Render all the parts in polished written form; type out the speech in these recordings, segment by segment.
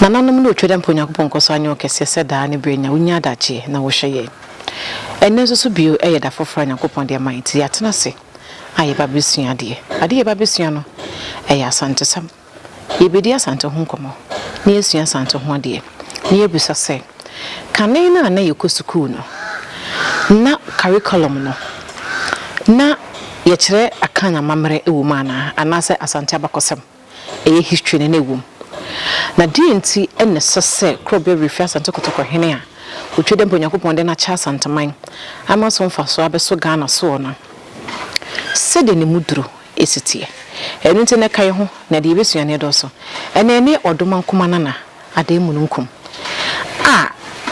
Nananum no twedam Ponyankopon koso anyo kese seda ne brenya unya dache na wo hweye enne so bio da foforo Nyankopon de mighty atena se aye babesua de ade ye babesua no asantesam ye bedi asante ho nkomo na yesua asante ho de na yebusa se kanen na yekosuku no na curriculum no na ye kire akanya mamre ewumana anase asante abakosem history na ewum na DNT enne sese krobe reference to kotoko hene a otwede Ponyankopon de na cha santaman amaso mfaso abeso Ghana so no sede ne muduro esitie enu nte ne kai ho na de yebesua ne doso ene ne Odomankoma nana ade mununkum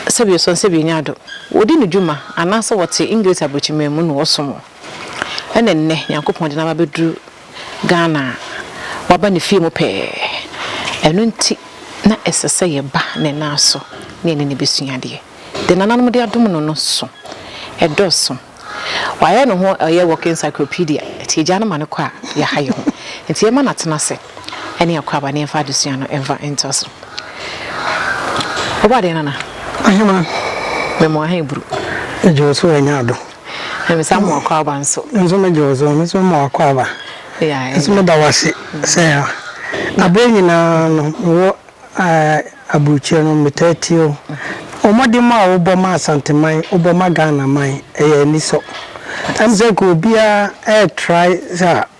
sebi so sebi nyado wodi ne djuma anase wote English abochimemu no wosomo ene ne Nyankopon de na babeduru Ghana waba ne fie mo pe enu nti na esese ye ba ne naso ne ne besua de de nananom de adom no so edoso waye no ho ye work encyclopedia ti gya no mane kwa ya haye ho nti ye ma na tena se ene akwa ba ne fa desua no enva entoso oba de nana ahema me mo ahe buru ejoso enyado me sa mo akwa ba nso me jozo me so mo akwa ba ya so me da wase se abenyi na no wo abuche no metatio omode ma wo ma asanteman wo ma Ghana man ni so amze ko bia try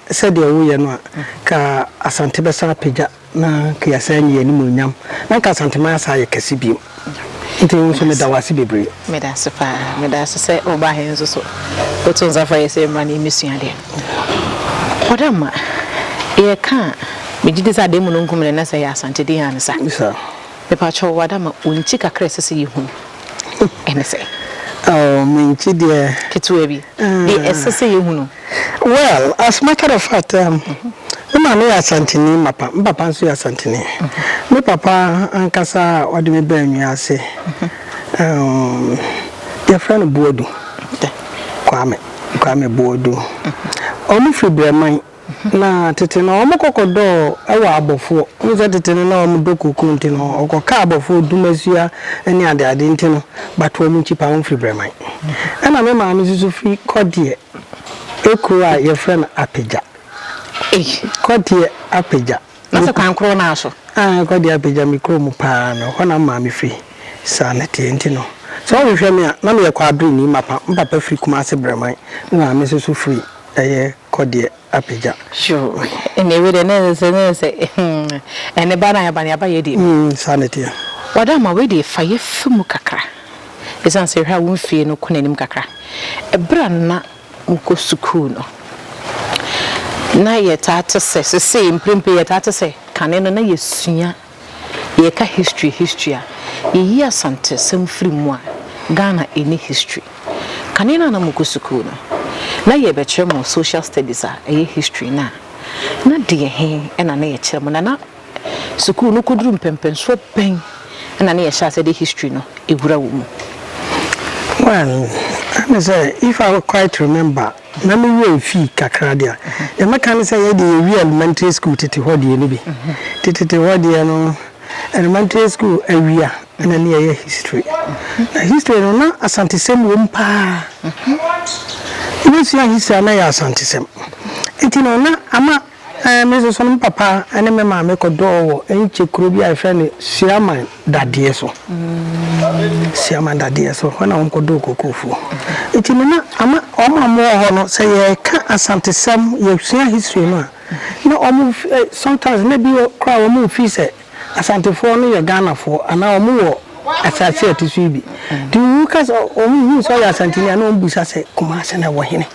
said wo ye no ka asante besa pagya na ka yasanyi ani munyam na ka asanteman asa ye kase bi nti so me da wase bebre me da sefa me da se oba hen so otunza fa yese mani misua de odama ye ka Mijide za demu nunkum ne na say asante de han sa. Sir. Me pa cho wada ma unchi kakra sese yi hu. Ene say. Oh, minchi de ketu bi. De sese yi hu no. Well, as a matter of fact, my no asante ni mapa, papa nso asante ni. Me papa ankasa wade me ba nwi ase. Your friend Bodu. Kwame Bodu. Omu fi breman na tete na omokokodo ewa abofo nze tete na omodokuku ntino okoka abofo dumasua eni ade ntino bato omu chipa onfri breman na me ma me susu fi kodie ekura ye friend apagya kodie apagya na se kwan kro na aso kodie apagya mikro mu pa no hona ma me fi sanete ntino so we hwe me na me kwa adru ni mapa mpapa fi kuma ase breman na me susu free kodie apagya sure ene we de na se ene bana ya bana ye di sanity wada ma we de faye fimu kakra esan se hwa wo fie no konanim kakra ebra na mko school no na ye tata se imprimpe ye tata se kaneno na yesua ye ka history a ye asante sem free mu a Ghana any history kaneno na mko school no na ye be mo social studies a history na de he na ye kyeremo na school no kuduru mpempenso pen na ye sha say the history no egura wo mu. Well, I say if I quite remember na me we fi kakra dia e meka say ye the real elementary school tete hodi ni bi tete hodi no elementary school awia na ne ye history na history no na asante sem wo mpa This young history na ya asante sem enti no na ama me so no papa ene me ma me kodo enche kuro bi a friend Siaman dadie so Siaman dadie so hona on kodo kokofu enti no na ama mo ho no say ye ka asante sem ye sua history no na omo sometimes na bi kwa omo fi say asante fo no ye Ghana fo ana omo wo asase atisu bi di wukas omo hu so ya asante ni ana omo busa say kuma se na wo hene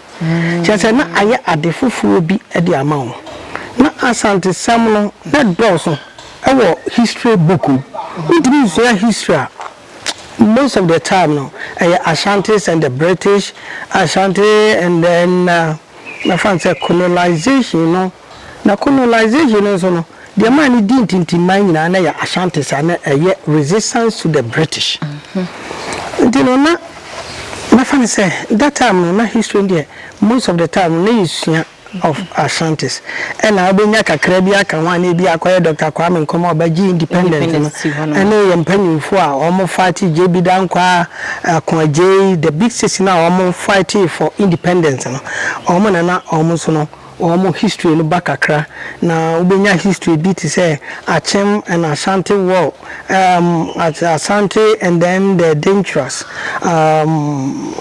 chese na aye adefufu bi e di amawo na asante samno na doso ewo history book it means your history most of the time no Ashantis and the British Ashanti and then my friend said colonization no na colonization so no the man didn't intimate na ya Ashantis and a resistance to the British. You know, my friend say that time na history there most of the time na use of Ashantis and I been yaka krabia kan wan e bia akoye Dr. Kwame Nkrumah obaji independent and e yempanyin fo a omo fight JB Dankwa Kwaje the big city na omo fight for independence no omo na omo so no omo history no bakakra na ubenya history bit say Achem and Ashanti war at Ashanti and then the dangerous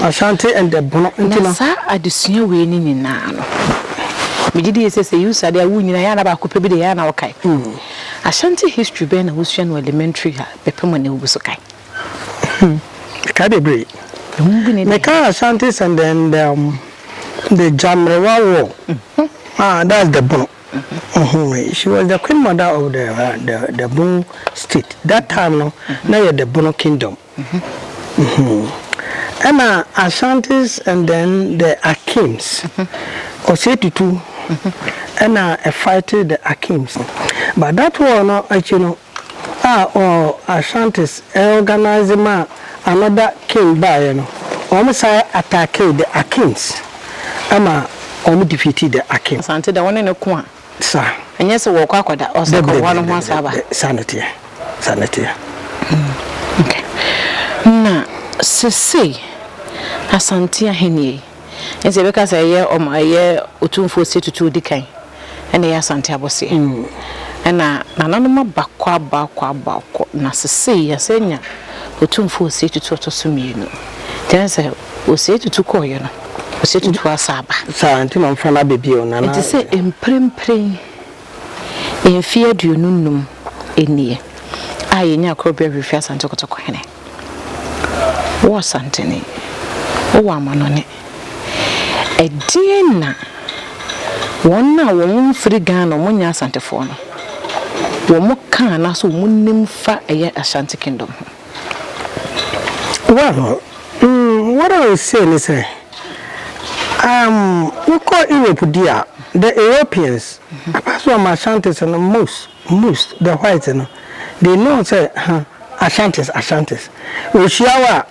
Ashanti and the Bono na sa adesua we ni na no Mijidi say you said there wunyina ya na ba ko pebi de ya na wakai. Ashanti history be na wusua no elementary ha bepema na wuso kai. Ka be bre. Meka Ashantis and then the Jamrewa war. That's the Bono. She was the queen mother of the Bono state. That time no now the Bono kingdom. Emma Ashantis and then the Akims. Osetitu and I fighted the Akims. But that war no actually or Ashantis organizing another king by you know. Almost attack the Akims. Emma almost defeated the Akims. Asante the one in the corner. Sir. And yes, walk out that also one of one sanity. Okay. Na say Asante ahenie. Ense because aye o ma aye otumfo setutu dikan ene ya Asante abose. Ena nananom bakwa na sese ya senya otumfo setutu to sumienu. Tense o setutu koyo no. O setutu asaba. Sa anti man fa na bebi o nana. Enti se emprempren enfie aduonunum enie. Aye nya akrobe refia Asante kotoko hene. Wo Asante ni. O amanone. Edina wonna won free Ghana omunya Asante fo no wo mo kan na so munnim fa eye Ashanti kingdom. Well, what I was saying is we call Europe there the Europeans apart from Ashantis and most the whites no they know say Ashantis we shawa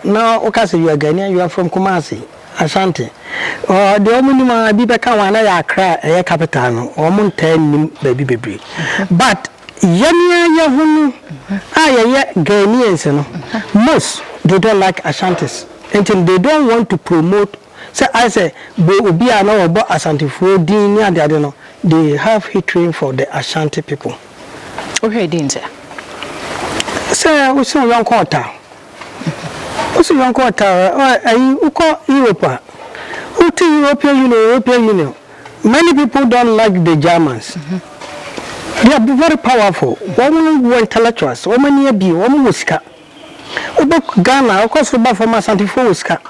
now okay say you are Ghanaian you are from Kumasi Ashanti. The Omunima Bibeka wana ya Accra a capital no omun 10 baby. But Yania Yahunu Ghanaians no most they don't like Ashantis until they don't want to promote. So I say be no about Ashanti for Dinia no they have hatred for the Ashanti people. Okay, didn't say we saw young quarter. Also, young quarter, you call Europe. European Union. Many people don't like the Germans. They are very powerful. Women were intellectuals. Women be women Wuska. About Ghana, of course, about from Asante Wuska.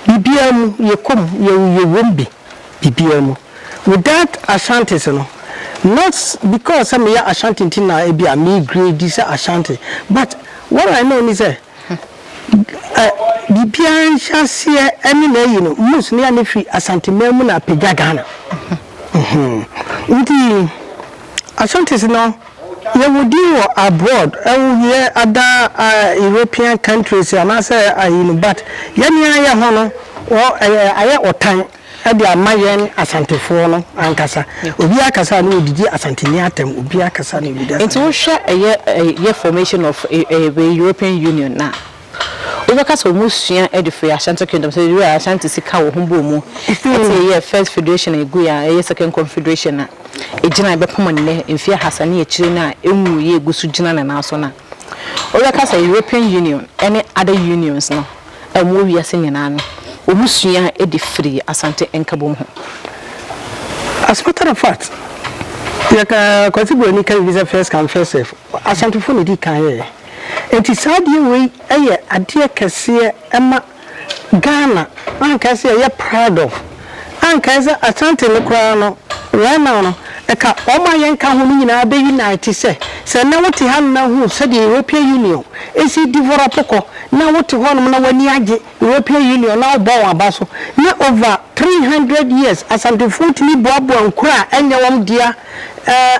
BBM, you come, you won't be BBM. Without Ashantis, not because some are Ashanti Tina, be a me grade, this Ashanti. But what I know is that. The Pian shall see any most nearly free Asante Memuna Pigagana. Ashantis now, you would do abroad, hear other European countries, and I say, but Yania Hono or time. Dia mayen Asante fono ankasa obi akasa no didi Asante atem obi akasa no didi it will share a formation of a European Union now. Because we musua edify Ashanti kingdom so we Ashanti sika wo humbo mu it's first federation a second confederation na ejina ebepom ne mfia hasane ekire na emu ye gusu jina na so na because European Union any other unions no emu wi asenya na no omusua edifry Asante enkabom ho. As a matter of fact yaka kwasibo ni kan visa first come first serve Asante fo ne di kan ye. Enti saudi we eye ade kese ema Ghana anka se ye proud of anka se Asante ne kra no right now no eka o ma yen ka ho nyina be unite se na wote ha na hu se the European Union esi develop ko na wote ho no na wani age European Union na obo wa baso na over 300 years asante fontini boabo ankura enye wam dia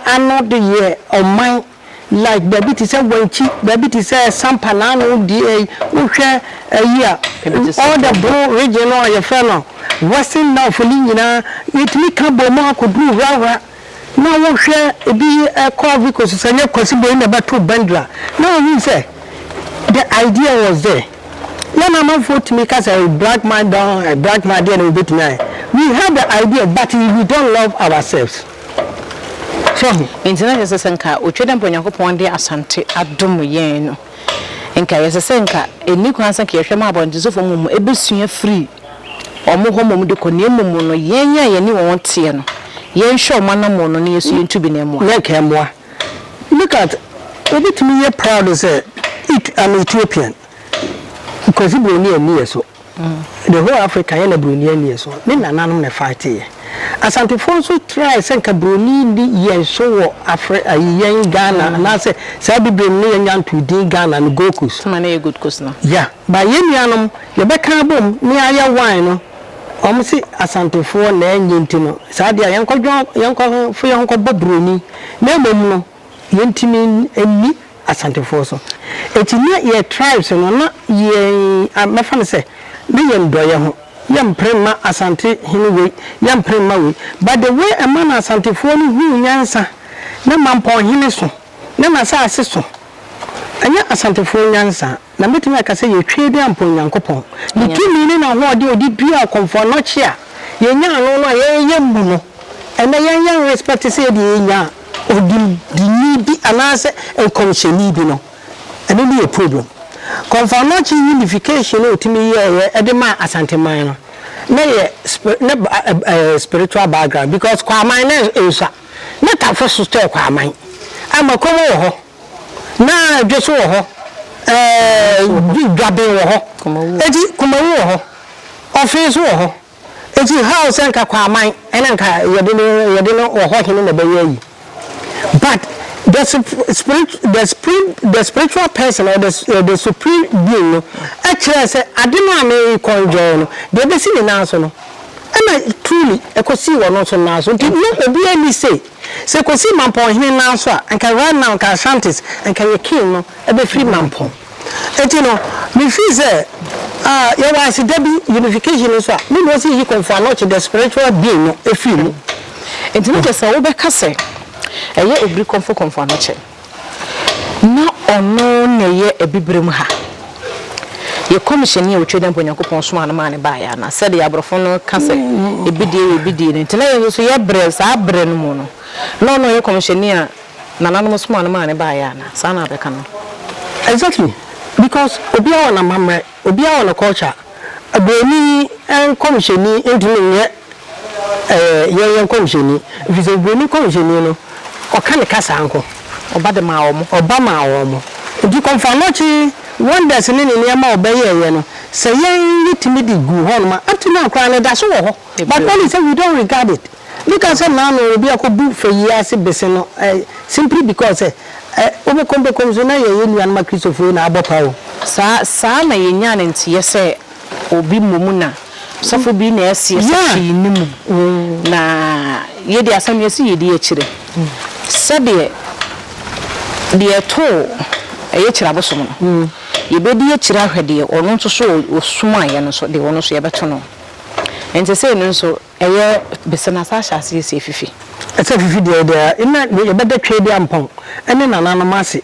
another year on my like baby to say wenchi baby to say sampana no dia uhwe year all the bro regional your fellow western now for nyina itimi kan bo ma akoduru rawa na wohwe ebi covid ko sanye kwasibo na bato bandra na you say the idea was there no mama vote me cause a black man down a black man there no bit me we have the idea but we don't love ourselves so internet yesenka otweda mponyankopon de asante adom yen no enka yesenka eni kwansa ke yehwe ma abonde so fomu ebesua free omo homo de konemu no yenya yeni won tie no yen hwe omanamo no ne yesu yentubi na emo na kemwa look at obi to me proud to say I'm Ethiopian because Brunei near so the whole Africa and Brunei near so then nanam na fight here asante so try senka Brunei ndi yen so Africa yen Ghana na say say Brunei yen to din Ghana no go coast so na good coast no yeah ba yen nuanom ye beka bom ni aya wine no omsi asante fo na enyinti no sa dia yen ko fo yen ko Brunei na mom no yentimi eni asante fo so etinia ye tribes no na ye mafane say me yem doye ho yem prema asante hinwe yem prema we but the way a man asante fo no hu nyansa na mampon hine so na masa aseso anya asante fo nyansa na metumi akase ye twede ampon yankopon ni tumi ni na ho de odi bia konfo no chia ye nya no no ye yem no ena ye respect say de ye nya odi di anase e komsheni bi no ene be a problem conformity unification otimi ye edema asante man no na ye spiritual background because kwa man na ensa na ta first step kwa man amakomo ho na dweso ho dwabe ho eti kumawo ho office ho eti house enka kwa man ene nka yede no ho hene na be yi but the spiritual person or the supreme being actually say adema me conjoin no they be see na so no and truly ekosi wo no so na so no obi ani say kosi mampon hene na so and can right now can shanties and can you king no e be free mampon eti no me feel say you was debi unification so me no see he confirm not the spiritual being no e feel no enti no just wo be ka say eye obri konfo anache na ono na ye ebibrem ha ye commission ye otweda mponyankopon so anama ba ya na said ya brofo no ka se ebidie ne tena ye so ye bre sa bre no mu no no ye commission ya nananom so anama ba ya na sa na be ka no exactly because obi a na mamre obi a na culture aboni en commission ni entumi ye commission ni vise boni commission no oka ne kasa anko oba de ma omo di konfanochi wonders ni ma obeye no say yen litimi di gu ho no ma atuna akra ne da so wo ho but when say we don't regard it because now no obi akobu for years bese no simply because obo kombe komzo na ye nuan ma Christopher na abopa o sa na yenya ne ntie say obi momuna sofo bi na esi nimu na ye di asam ye si ye di akire sabe de to eye kira bosom no ye be di akire ahwede ono nso so osuma ye no so de ono so ye beto no ente se no nso eye besena sa hyase esi fifi ese fifi de ina ye be da twede ampon ene nanano mase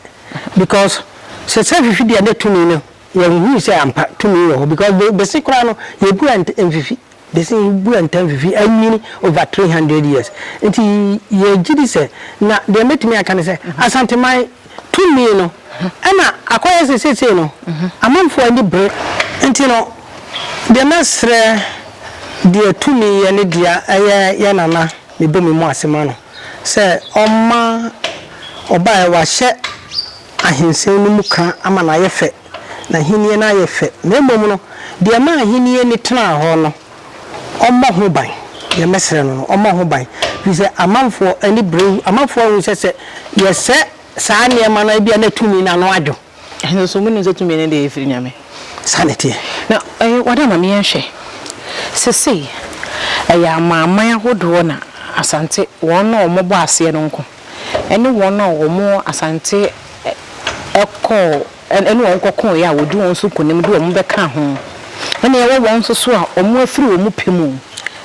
because se fifi de na tumi no ye hu se ampa tumi ho because be sikra no ye bu fifi they say bu antam fifi anyini over 300 years enti ye gidi se na de metimi aka ne se asante mai tumi no ana akoye se no amanfo ani bre enti no de masre de tumi ye ne dia ye nana me be me mu asema no se oma oba e wa hye ahensen no mu kan ama na ye fe na hinie na ye fe na emom no de ma hinie ni tena ho no omo ho ban ye mesere no omo ho ban bi se amanfo ani bre amanfo hu se ye se saa ne ma na bia na tumi na no adwo And so many to me in the evening. Sanity. Now, what am I mean? Say, my would wanna asante one or more bassy and uncle. Any one or more asante a call and uncle call ya would do on so could do a mubeka home. When you want to swear or more through mupimu.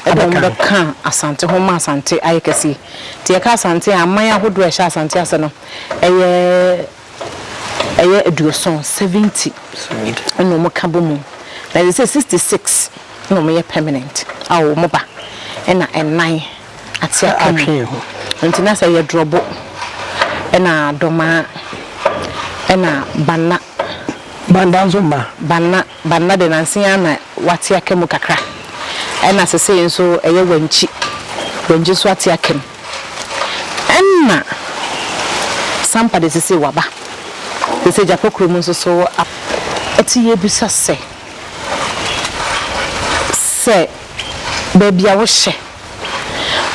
I don't can asante home asante I can see. Tia Sante and Maya would wear asante asano. A year do song 70 and no more cabomu. That is 66. No more permanent. Our moba and 9 at Siakam. Until I say a drobo and a doma and a banna bandanzumba banna de Nansiana what Yakamukakra. And as I say, so a year when just what Yakim. And somebody to say Waba. They say Japokrumus so up. It's a year bisa say, baby, I was she.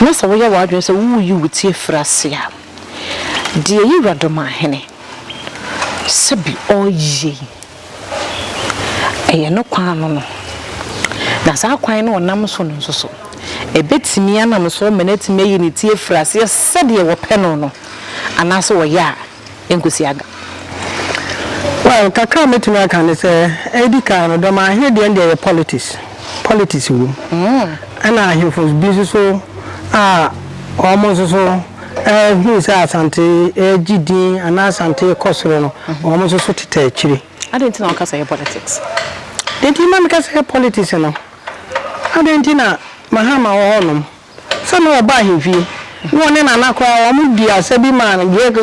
Miss away your wardrobe, so who you would see Frasia. Dear you, Odomankoma. Sabi, oh ye. A no quano. That's how quine or Namson so. A bit me and I'm so minute me in it, Frasia said you were penono. And also a ya in Kusiaga. Well, Kaka met me, I can say, Edika, Odomaahene, the end of politics room. And I hear from business so almost so who's asante GD and asante Cosrono, almost so to chili. I didn't know because I politics. Didn't you make us a politician? I didn't know Mahama or Honum. Some of buy him fee. One in an aqua, or movie as a be man, and Yaka,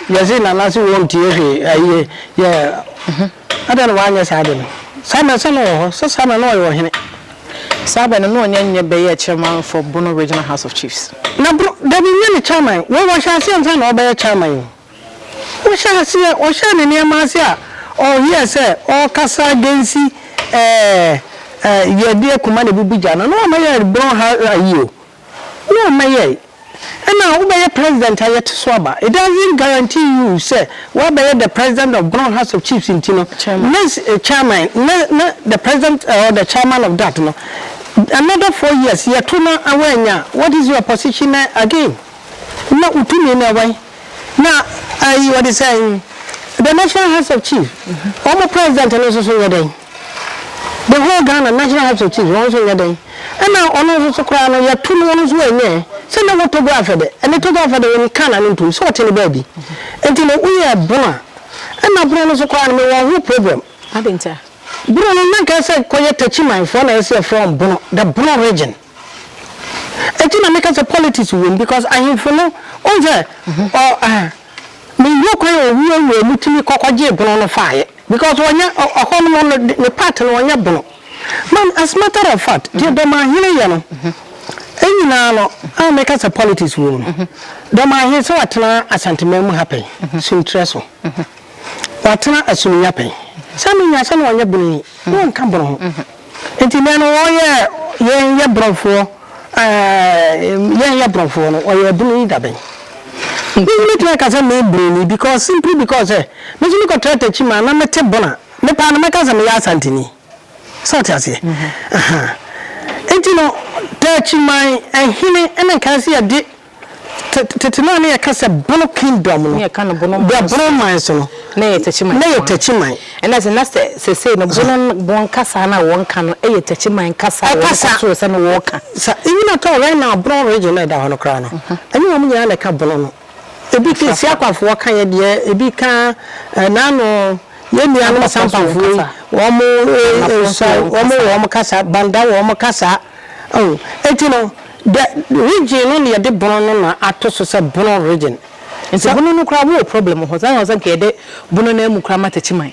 Yazin, and as you want to hear. Yeah, I don't know why you're sad. Some annoy him. Saban and no one be a chairman for Bono Regional House of Chiefs. Now, there be many chairman. What shall I say? Or by a chairman? What shall I say? Or shall I near Marcia? Or yes, sir, or Casa Gensi, your dear Kumani Bubijana. No, my brown you. No, my and now, by a president, I yet swabber. It doesn't guarantee you, sir. Why by the president of Brown House of Chiefs in Tino? Chairman, the president or the chairman of that, no. Another 4 years, you're too much aware. What is your position again? Not to me in a way. Now, what is saying? The National House of Chiefs, all the president and also your day. The whole Ghana National House of Chiefs also your day. And now, on also crying, you're too ones way there. Send a photograph of it, and it took off the when can and into sort in the baby. Until we are born. And now, Bruno also crying me one problem. I didn't tell. Bruno, like I said, quiet touching my phone, I say from Bruno, the Bruno region. And you make us a politics win because I am for no over or me look where we will mutually cockage Bruno fire because when you're a home on the pattern on your Bruno. Man, as matter of fact, dear Dormaahene, any now, I'll make us a politics room. Dormaahene, so at a sentiment happy, soon trestle. But not as soon happy. Some in your son on your bunny, one come on. And in an oil, your bro for your bro for or your bunny dabbing. You look like as a maid bunny because simply because, Miss Luca tried to chima, and I'm a tebona, the Panamacas and the Santini. So I say, and you know, touching my and him and I can see a dick. Tetinani, I can say Bono Kingdom, near Cannabon, the Brown nay, touching my, and as a last say, no Bono Cassana, one can a touching my Cassa, and walker. So, even at all, right now, Brown region at the Honocrano. And you want me like a Bono. A big Siaka for what kind of year, a big car, nano. Yemi anu sampanfui womo kasa banda womo kasa oh etino the region only the Bono na atoso se Bono region nti Bono no kra wo problem ho san hosan ke de Bono na mu kra ma tachiman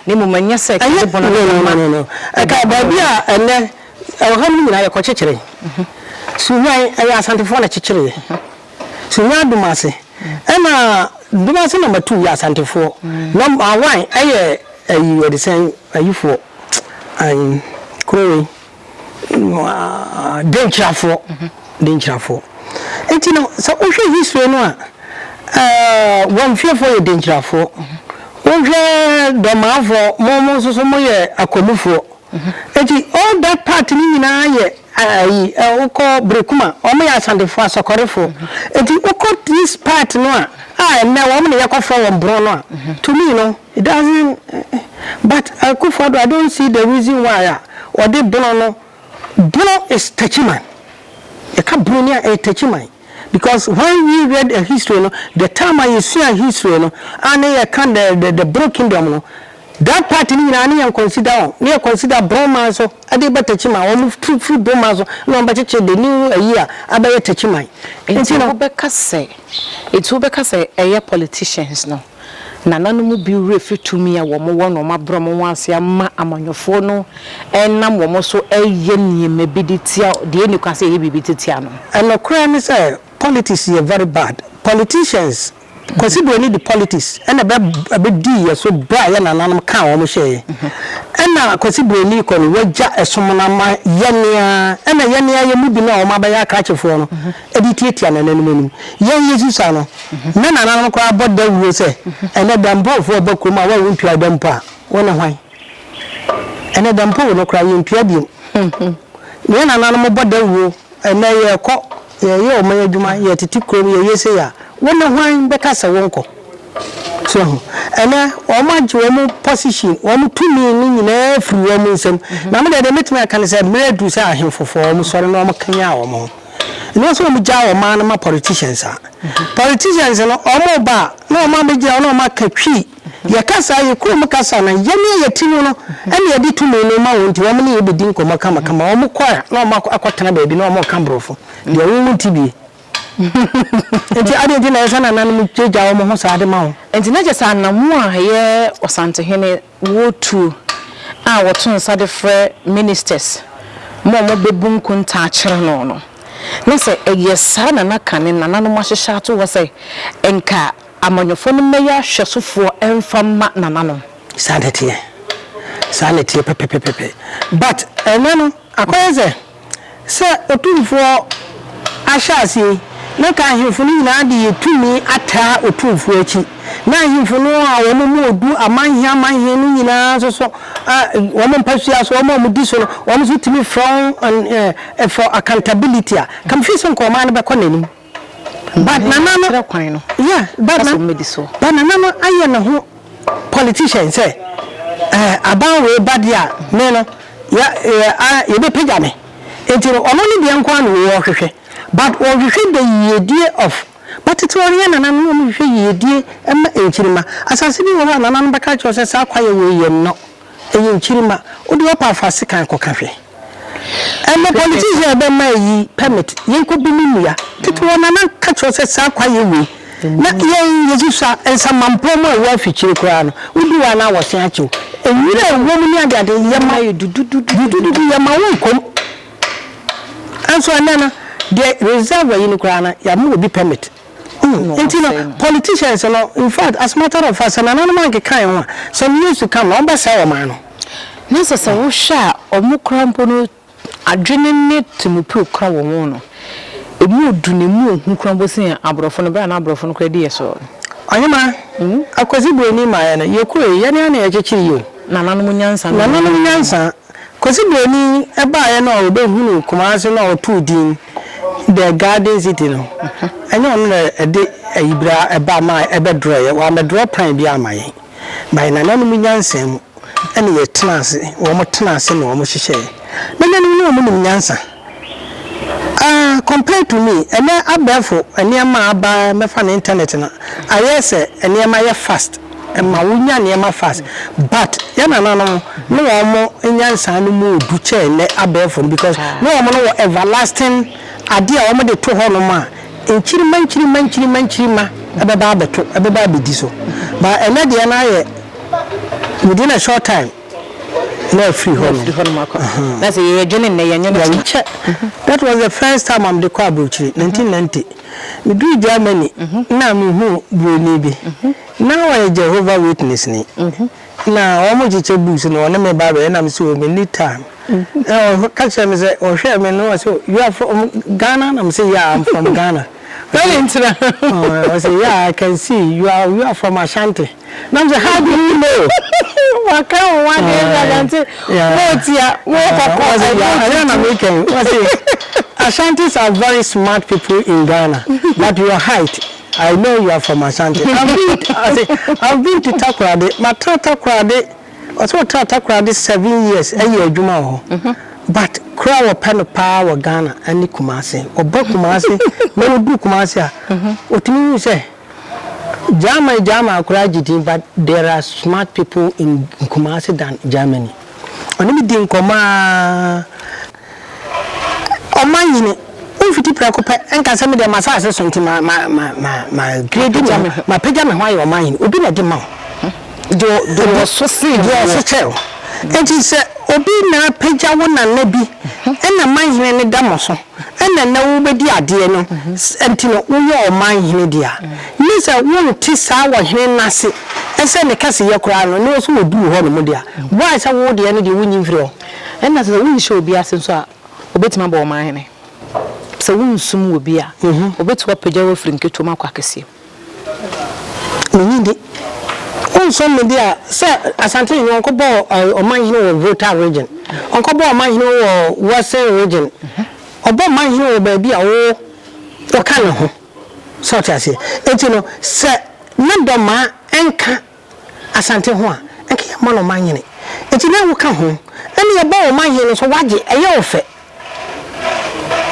ne mu manya se ke Bono no aka ba bia ene han ni na ye ko chechire suwan ayi asantefo na chechire suwan dumase ena dumase number 2 ya asantefo number 1 aye you were the same you for growing danger for and you know so history no one fear for danger for Dormaahene momo so moye akomufo enti all that part ni nyina ye ukọ brekuma omo ya sandefo asokorefo enti ukọ this part no na womo ne yakofra won bro no to me no it doesn't but I don't see the reason why or the bro is techiman e ka bro ni e techiman because when we read a history no the time I see a history no and I can the bro kingdom no that part ni na ni consider Broma so ade betachima o free Broma so no ba cheche the new year abaye tachima enti no be kase eye politicians no nananom mu bi refi tumi a wo mo wo no mabro mo wanse ama amanyofo no enam wo mo so eye nieme biditia de eni kwase eye bibitia no and no crime say politics is very bad politicians consider only the politics and a bit so bra ya nanam kan wo mo hye and na consider only ko no waja esomona ma yanea and yanea ye mu bi na o ma ba ya krachefo no editiatia na nanum yen Jesus ano na nanam ko aboda wuo se and dampo fo bakroma wa wontua dampa wona hwan and dampo no kra yontua biom ne nanam boda wuo and ye ko ye o ma adwuma ye titi krom ye yese ya wona hwan beka se wonko so ene o ma je wo position wo tumi ni nyina firi wo nsem na me de metime aka ne se medu se ahemfofo wo sori na wo kanya wo mo no so mo ja wo ma na ma politicians no o mo ba na o ma be ja na o ma katwi ye kasa ye kuro mo kasa na ye ne ye tinu no ene ye di tumi no ma wonti wo mo ne ye be din koma kama wo mo kwa na o ma akotana ba bi na o mo kambrofo de wo wonti bi enti ade di na yesa na nanom jeja wo mo ho saade ma wo enti na jesa na mu a ye osantehene wotu a woton sade frɛ ministers mo bebun kunta akere no na se eyesa na nakane na nanom ahyehya ato wo se enka amanyofo no meya hwesofo emfama na nanom sanete pepe but enano akoyeze se otumfo ahyase na ka ahemfo ni na de yetumi ata otumfo achi na ahemfo no a wo mu odu amanhia no nyina so wo mu mpasua so wo mu di so no wo mu tumi from for accountability kam fi so ko ma na be konanim but nanano kwan no yeah but nanano aye na ho politicians say aban we badia me no ya ye be pega me entiro ono ni de nko anu wo hwehwe but or we the idea of but it's all na no mo hwe yedie ema enchirima asase bi wo na nanan baka cho se sa kwaye we yem no enchirima odi opa afase kan kokahwe ema politician be ma yi permit yenko bi nimuya tete wo na nan ka cho se sa kwaye we na yen yesusa ensa mampomo wo afichire kura no odi wa na wo se acho enwira wo mu ni ade yema dududu yema wo kom anso anana the reserve in Ukraine, ya mu be permit. Politicians, in fact, as a matter of fact, an animal can some years to come, on by our man. Necessary, we shall or more crumple adrenaline to me pro crown. A mood do the moon who crumbles in Abrofon and Abrofon credit. So I am a quasi-bro in my you could, Yanni, you. Nana, Considering a buyer no who commands no 2 din the garden city no. I know a day a bar my a bed dryer while my draw prime be my by Nana Sam and ye trans or more trans and almost share. But then no woman answer. Compared to me, and then I barefoot and near my by my fan internet. I say and near my fast. And my woman near my fast, but yana no more inyansa no more duche le abefon because no more everlasting idea o me de to ho no ma enchiriman abeba beto abeba bedi so but enade na ye within a short time no free home that's a journey na yanyo that was the first time I'm the kwa brochiri 1990 me do Germany na me hu broni bi now I Jehovah Witness ni na omo jiche books no na me ba na me so me need time catch me say o share me no so you are from Ghana na me say yeah I'm from Ghana I say, yeah, I can see you are from Ashanti. Now I'm saying, how do you know? What kind of one day? Ashantis are very smart people in Ghana, but your height, I know you are from Ashanti. I've been to Takoradi. My Takoradi, also Takoradi 7 years, a year Juma. But crowd of pen of power Ghana and Kumasi or Bokumasi, no do Kumasi. What do you say? Jama Kurajiti, but there are smart people in Kumasi than Germany. Only didn't come on my if you preoccupy and can send me the massage to my great my pajama why your mind will be a demand. Do so see your tell. And he said, Obina Peja one and Nebi, and a mind in a damoso, and then nobody idea no, and to know your mind in India. Miss a woman tis our hen nasi, and send the cassia crown, and knows who will do Holomodia. Why is a word the energy winning through? And as the wind show be as so, obey my boy mine. So won't soon will be a obey what Peja Frank to my quackasy. Also, media, sir, Asante, Uncle Bo, or my Volta region. Uncle Bo, my Western region. Or Bo, my baby, or Cano. Such as it. And you know, sir, Nadoma, Anka, Asante Hoa, and Kiamon of mine in it. And you never come home. And your bow, my hand is a waji, a yofe.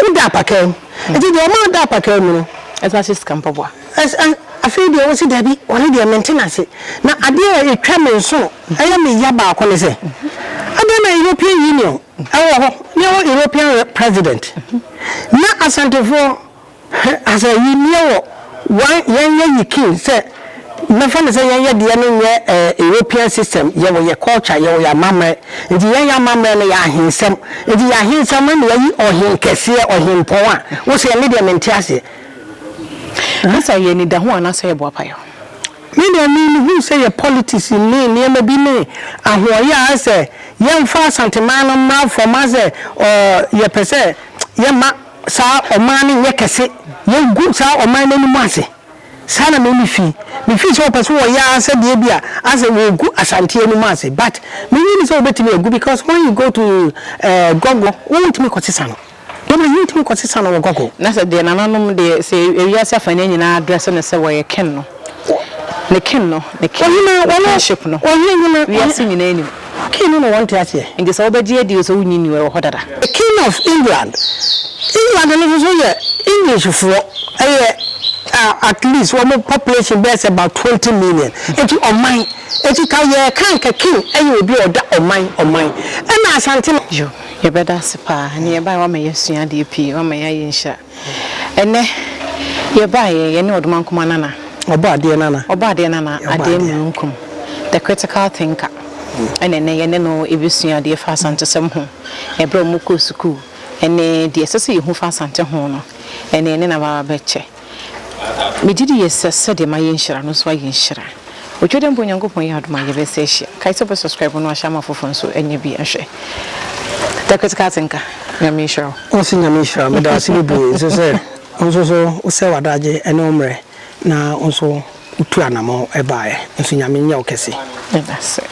Udapa came. And you know, my dapa came, as I said, Campoa. As I feel the old Debbie, only the maintenance. Now, I dare a tremor so. I am a Yaba, I say. I don't know European Union. Oh, no European president. Not as as a union, one young king said, my friend say, the European system, your culture, your mamma, and the young mamma, and himself, if you are here, someone or him, Cassia or him, Poa, what's a media mentasi? That's why you need the one I say about you. I mean, who say a politics in me, near me, and who I say, young fast anti-man mouth for Maze or your per se, young sa or man in Yakasi, young good sa or mine any mercy. Sana me fee. Me fee so pursue ya said Yabia as a will good as anti any mercy. But me is all better good because when you go to Gogo, won't me consistent. Don't you think what's son of Gogo? That's a day, and I know they say, yes, I find any address and say where you can know. The Keno, the Keno, no, or you are singing any. King want to say, and this over deals only knew what the King of England. England is English for at least one more population bears about 20 million. It's on mine. It's a king, and you will be on mine. And I sent you. You better spa, and you buy one may use your DP, one may I insure. And you buy a Odomankoma Nana, or Badia Nana, a dear Munkum, the critical thinker. And then they know if you see a dear fast unto some home, a bromuku suku, and the associate who fast unto home, and then of our betche. Me did yes, said my insurance, why insure. Which you don't bring your good point out my conversation. Kaisa subscribe on Washama for phone so and you be a share. The critical thinker, Yamisha. Also, Yamisha, Madame Sibu, so say, also, Usawadaje, and Omre, now also Utuanamo, a buyer, and Sinyamin Yokesi. That's it.